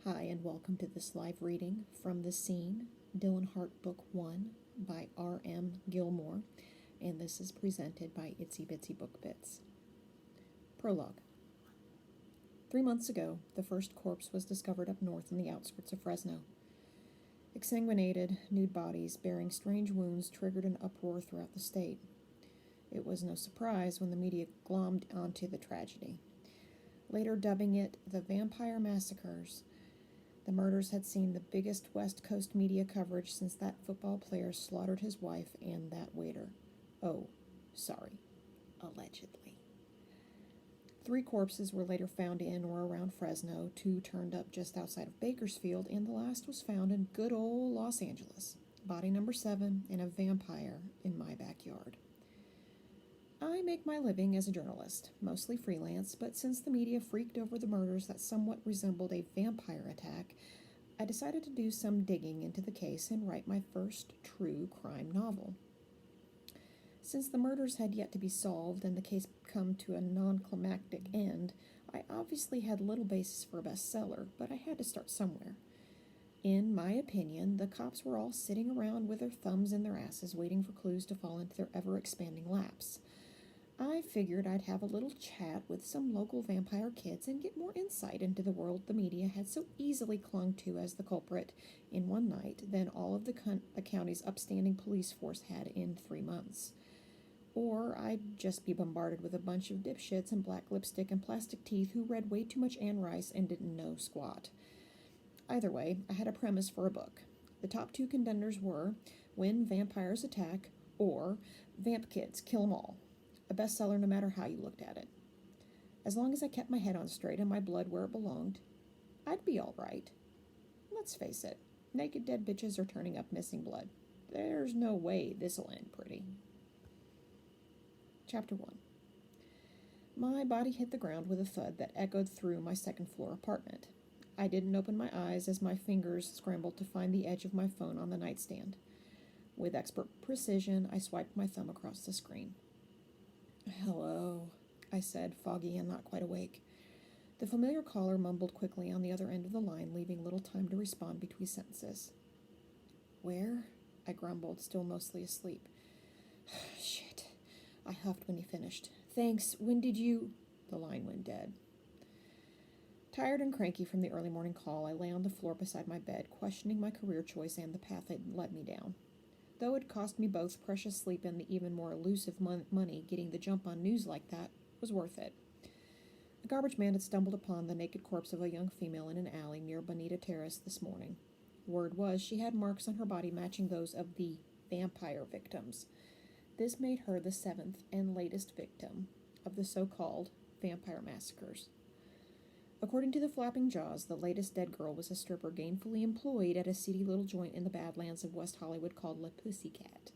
Hi, and welcome to this live reading from The Scene, Dylan Hart Book 1 by R.M. Gilmore, and this is presented by Itsy Bitsy Book Bits. Prologue. 3 months ago, the first corpse was discovered up north in the outskirts of Fresno. Exsanguinated, nude bodies bearing strange wounds triggered an uproar throughout the state. It was no surprise when the media glommed onto the tragedy. Later dubbing it the Vampire Massacres, the murders had seen the biggest West Coast media coverage since that football player slaughtered his wife and that waiter. Oh, sorry, allegedly. 3 corpses were later found in or around Fresno, 2 turned up just outside of Bakersfield, and the last was found in good old Los Angeles. Body number 7 and a vampire in my backyard. I make my living as a journalist, mostly freelance, but since the media freaked over the murders that somewhat resembled a vampire attack, I decided to do some digging into the case and write my first true crime novel. Since the murders had yet to be solved and the case come to a non-climactic end, I obviously had little basis for a bestseller, but I had to start somewhere. In my opinion, the cops were all sitting around with their thumbs in their asses waiting for clues to fall into their ever-expanding laps. I figured I'd have a little chat with some local vampire kids and get more insight into the world the media had so easily clung to as the culprit in one night than all of the county's upstanding police force had in 3 months. Or I'd just be bombarded with a bunch of dipshits in black lipstick and plastic teeth who read way too much Anne Rice and didn't know squat. Either way, I had a premise for a book. The top 2 contenders were When Vampires Attack or Vamp Kids, Kill 'Em All. A bestseller no matter how you looked at it. As long as I kept my head on straight and my blood where it belonged, I'd be all right. Let's face it, naked dead bitches are turning up missing blood. There's no way this'll end pretty. Chapter 1. My body hit the ground with a thud that echoed through my second-floor apartment. I didn't open my eyes as my fingers scrambled to find the edge of my phone on the nightstand. With expert precision, I swiped my thumb across the screen. "Hello," I said, foggy and not quite awake. The familiar caller mumbled quickly on the other end of the line, leaving little time to respond between sentences. "Where?" I grumbled, still mostly asleep. "Shit," I huffed when he finished. "Thanks. When did you—" The line went dead. Tired and cranky from the early morning call, I lay on the floor beside my bed, questioning my career choice and the path it led me down. Though it cost me both precious sleep and the even more elusive money, getting the jump on news like that was worth it. A garbage man had stumbled upon the naked corpse of a young female in an alley near Bonita Terrace this morning. Word was she had marks on her body matching those of the vampire victims. This made her the 7th and latest victim of the so-called vampire massacres. According to the flapping jaws, the latest dead girl was a stripper gainfully employed at a seedy little joint in the Badlands of West Hollywood called La Pussycat.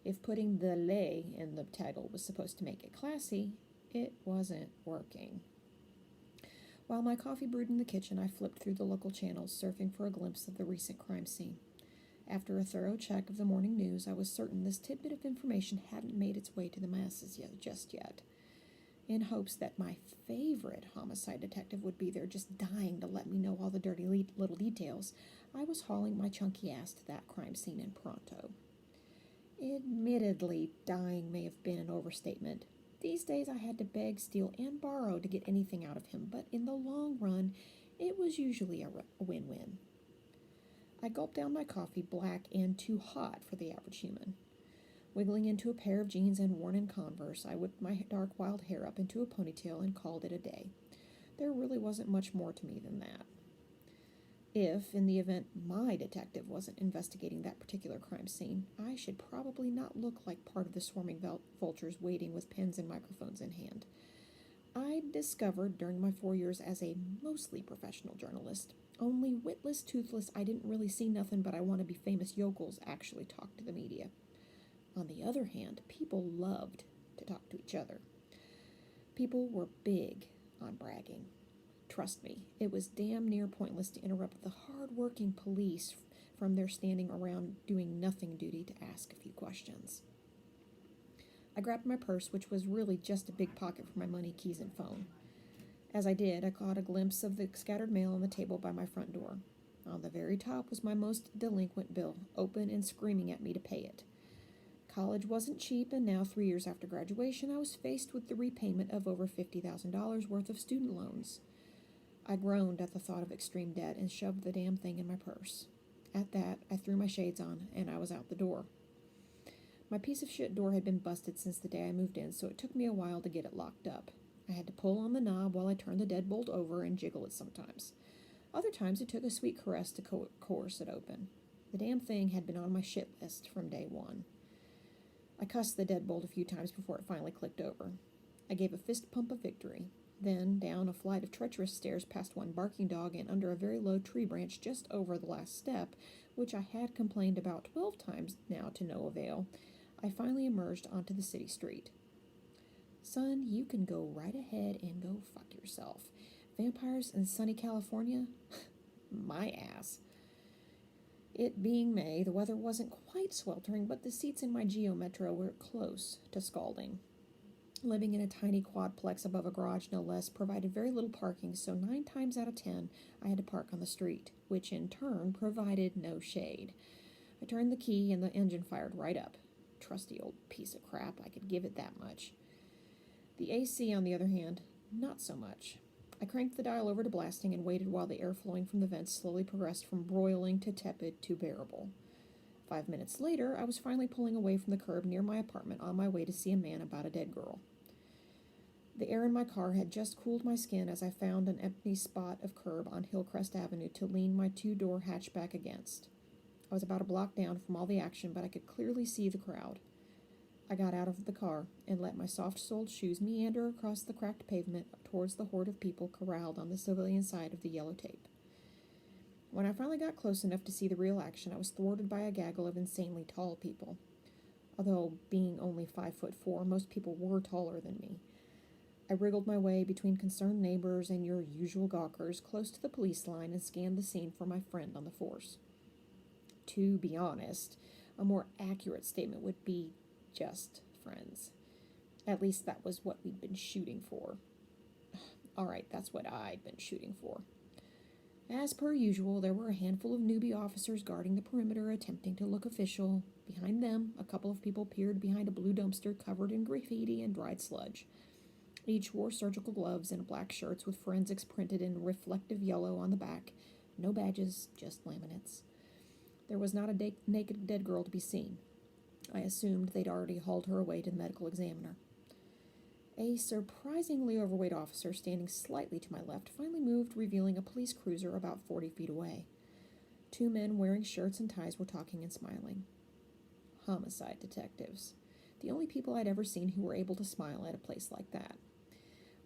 If putting the "lay" in the title was supposed to make it classy, it wasn't working. While my coffee brewed in the kitchen, I flipped through the local channels, surfing for a glimpse of the recent crime scene. After a thorough check of the morning news, I was certain this tidbit of information hadn't made its way to the masses just yet. In hopes that my favorite homicide detective would be there just dying to let me know all the dirty little details, I was hauling my chunky ass to that crime scene in pronto. Admittedly, dying may have been an overstatement. These days I had to beg, steal, and borrow to get anything out of him, but in the long run, it was usually a win-win. I gulped down my coffee, black and too hot for the average human. Wiggling into a pair of jeans and worn-in Converse, I whipped my dark wild hair up into a ponytail and called it a day. There really wasn't much more to me than that. If, in the event my detective wasn't investigating that particular crime scene, I should probably not look like part of the swarming vultures waiting with pens and microphones in hand. I discovered during my 4 years as a mostly professional journalist, only witless, toothless, I didn't really see nothing but I want to be famous yokels actually talk to the media. On the other hand, people loved to talk to each other. People were big on bragging. Trust me, it was damn near pointless to interrupt the hard-working police from their standing around doing nothing duty to ask a few questions. I grabbed my purse, which was really just a big pocket for my money, keys, and phone. As I did, I caught a glimpse of the scattered mail on the table by my front door. On the very top was my most delinquent bill, open and screaming at me to pay it. College wasn't cheap, and now, 3 years after graduation, I was faced with the repayment of over $50,000 worth of student loans. I groaned at the thought of extreme debt and shoved the damn thing in my purse. At that, I threw my shades on, and I was out the door. My piece of shit door had been busted since the day I moved in, so it took me a while to get it locked up. I had to pull on the knob while I turned the deadbolt over and jiggle it sometimes. Other times it took a sweet caress to coerce it open. The damn thing had been on my shit list from day one. I cussed the deadbolt a few times before it finally clicked over. I gave a fist pump of victory. Then, down a flight of treacherous stairs past one barking dog and under a very low tree branch just over the last step, which I had complained about 12 times now to no avail, I finally emerged onto the city street. Son, you can go right ahead and go fuck yourself. Vampires in sunny California? My ass. It being May, the weather wasn't quite sweltering, but the seats in my Geo Metro were close to scalding. Living in a tiny quadplex above a garage, no less, provided very little parking, so 9 times out of 10 I had to park on the street, which in turn provided no shade. I turned the key and the engine fired right up. Trusty old piece of crap, I could give it that much. The AC, on the other hand, not so much. I cranked the dial over to blasting and waited while the air flowing from the vents slowly progressed from broiling to tepid to bearable. 5 minutes later, I was finally pulling away from the curb near my apartment on my way to see a man about a dead girl. The air in my car had just cooled my skin as I found an empty spot of curb on Hillcrest Avenue to lean my 2-door hatchback against. I was about a block down from all the action, but I could clearly see the crowd. I got out of the car and let my soft-soled shoes meander across the cracked pavement towards the horde of people corralled on the civilian side of the yellow tape. When I finally got close enough to see the real action, I was thwarted by a gaggle of insanely tall people. Although, being only 5'4", most people were taller than me. I wriggled my way between concerned neighbors and your usual gawkers close to the police line and scanned the scene for my friend on the force. To be honest, a more accurate statement would be just friends. At least that was what we'd been shooting for. Alright, that's what I'd been shooting for. As per usual, there were a handful of newbie officers guarding the perimeter, attempting to look official. Behind them, a couple of people peered behind a blue dumpster covered in graffiti and dried sludge. Each wore surgical gloves and black shirts with forensics printed in reflective yellow on the back. No badges, just laminates. There was not a naked dead girl to be seen. I assumed they'd already hauled her away to the medical examiner. A surprisingly overweight officer standing slightly to my left finally moved, revealing a police cruiser about 40 feet away. 2 men wearing shirts and ties were talking and smiling. Homicide detectives. The only people I'd ever seen who were able to smile at a place like that.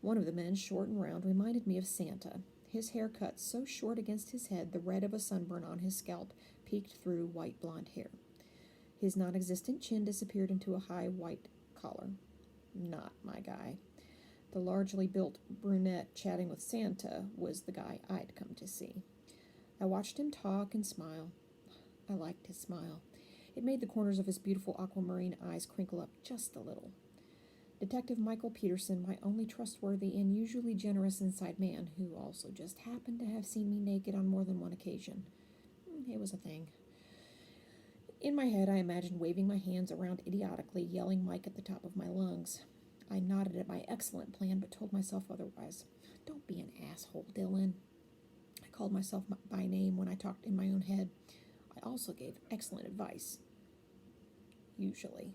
One of the men, short and round, reminded me of Santa. His hair cut so short against his head the red of a sunburn on his scalp peeked through white blonde hair. His non-existent chin disappeared into a high white collar. Not my guy. The largely built brunette chatting with Santa was the guy I'd come to see. I watched him talk and smile. I liked his smile. It made the corners of his beautiful aquamarine eyes crinkle up just a little. Detective Michael Peterson, my only trustworthy and usually generous inside man, who also just happened to have seen me naked on more than one occasion. It was a thing. In my head, I imagined waving my hands around idiotically, yelling Mike at the top of my lungs. I nodded at my excellent plan, but told myself otherwise. Don't be an asshole, Dylan. I called myself by name when I talked in my own head. I also gave excellent advice. Usually.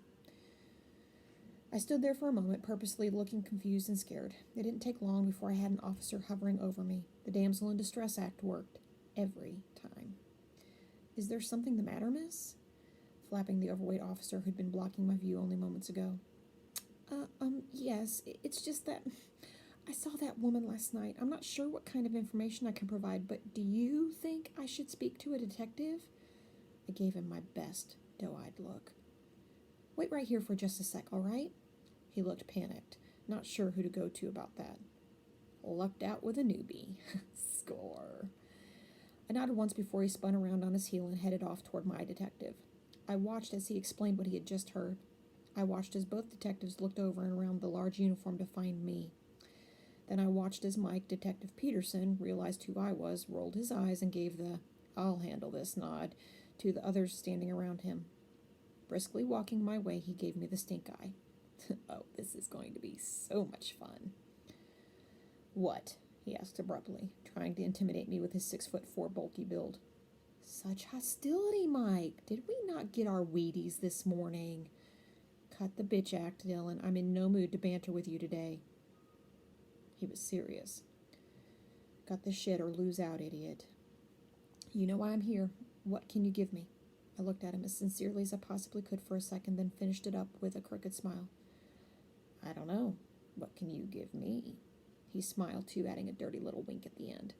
I stood there for a moment, purposely looking confused and scared. It didn't take long before I had an officer hovering over me. The damsel in distress act worked. Every time. Is there something the matter, miss? Flapping the overweight officer who'd been blocking my view only moments ago. Yes, it's just that I saw that woman last night. I'm not sure what kind of information I can provide, but do you think I should speak to a detective? I gave him my best doe-eyed look. Wait right here for just a sec, all right? He looked panicked, not sure who to go to about that. Lucked out with a newbie. Score. I nodded once before he spun around on his heel and headed off toward my detective. I watched as he explained what he had just heard. I watched as both detectives looked over and around the large uniform to find me. Then I watched as Mike, Detective Peterson, realized who I was, rolled his eyes, and gave the "I'll handle this" nod to the others standing around him. Briskly walking my way, he gave me the stink eye. Oh, this is going to be so much fun. What? He asked abruptly, trying to intimidate me with his 6'4" bulky build. Such hostility, Mike. Did we not get our Wheaties this morning? Cut the bitch act, Dylan. I'm in no mood to banter with you today. He was serious. Got the shit or lose out, idiot. You know why I'm here. What can you give me? I looked at him as sincerely as I possibly could for a second, then finished it up with a crooked smile. I don't know. What can you give me? He smiled too, adding a dirty little wink at the end.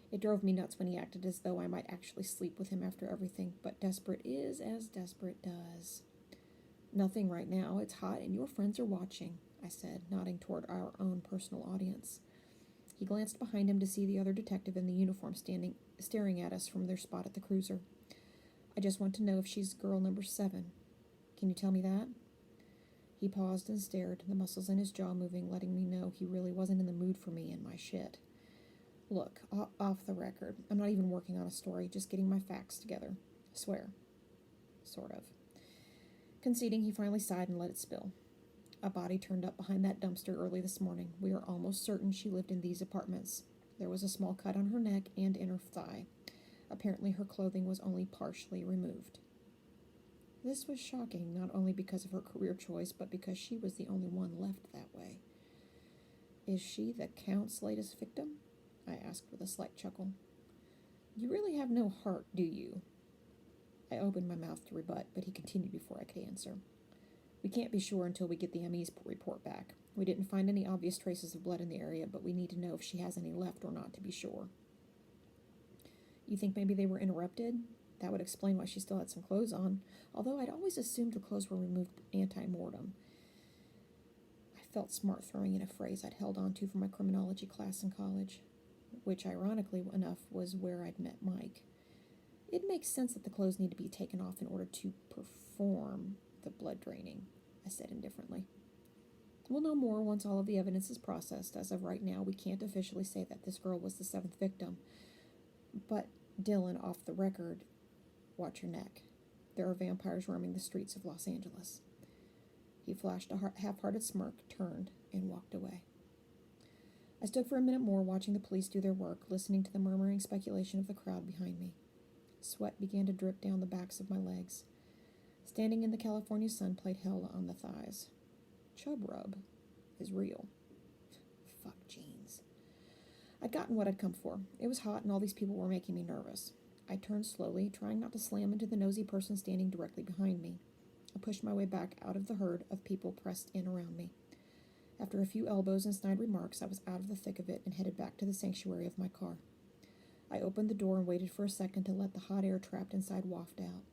It drove me nuts when he acted as though I might actually sleep with him after everything, but desperate is as desperate does. Nothing right now. It's hot and your friends are watching, I said, nodding toward our own personal audience. He glanced behind him to see the other detective in the uniform staring at us from their spot at the cruiser. I just want to know if she's girl number 7. Can you tell me that? He paused and stared, the muscles in his jaw moving, letting me know he really wasn't in the mood for me and my shit. Look, off the record, I'm not even working on a story, just getting my facts together. I swear. Sort of. Conceding, he finally sighed and let it spill. A body turned up behind that dumpster early this morning. We are almost certain she lived in these apartments. There was a small cut on her neck and inner thigh. Apparently her clothing was only partially removed. This was shocking, not only because of her career choice, but because she was the only one left that way. Is she the Count's latest victim? I asked with a slight chuckle. You really have no heart, do you? I opened my mouth to rebut, but he continued before I could answer. We can't be sure until we get the ME's report back. We didn't find any obvious traces of blood in the area, but we need to know if she has any left or not to be sure. You think maybe they were interrupted? That would explain why she still had some clothes on, although I'd always assumed her clothes were removed ante-mortem. I felt smart throwing in a phrase I'd held on to from my criminology class in college, which ironically enough was where I'd met Mike. It makes sense that the clothes need to be taken off in order to perform the blood draining, I said indifferently. We'll know more once all of the evidence is processed. As of right now, we can't officially say that this girl was the 7th victim. But, Dylan, off the record, watch your neck. There are vampires roaming the streets of Los Angeles. He flashed a half-hearted smirk, turned, and walked away. I stood for a minute more watching the police do their work, listening to the murmuring speculation of the crowd behind me. Sweat began to drip down the backs of my legs. Standing in the California sun played hell on the thighs. Chub rub is real. Fuck jeans. I'd gotten what I'd come for. It was hot and all these people were making me nervous. I turned slowly, trying not to slam into the nosy person standing directly behind me. I pushed my way back out of the herd of people pressed in around me. After a few elbows and snide remarks, I was out of the thick of it and headed back to the sanctuary of my car. I opened the door and waited for a second to let the hot air trapped inside waft out.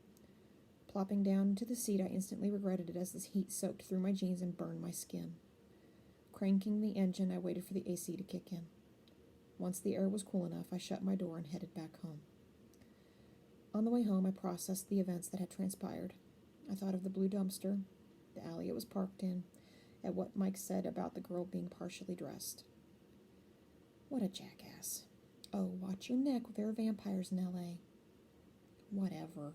Plopping down into the seat, I instantly regretted it as the heat soaked through my jeans and burned my skin. Cranking the engine, I waited for the AC to kick in. Once the air was cool enough, I shut my door and headed back home. On the way home, I processed the events that had transpired. I thought of the blue dumpster, the alley it was parked in, and what Mike said about the girl being partially dressed. What a jackass. Oh, watch your neck, there are vampires in L.A. Whatever.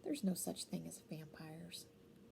There's no such thing as vampires.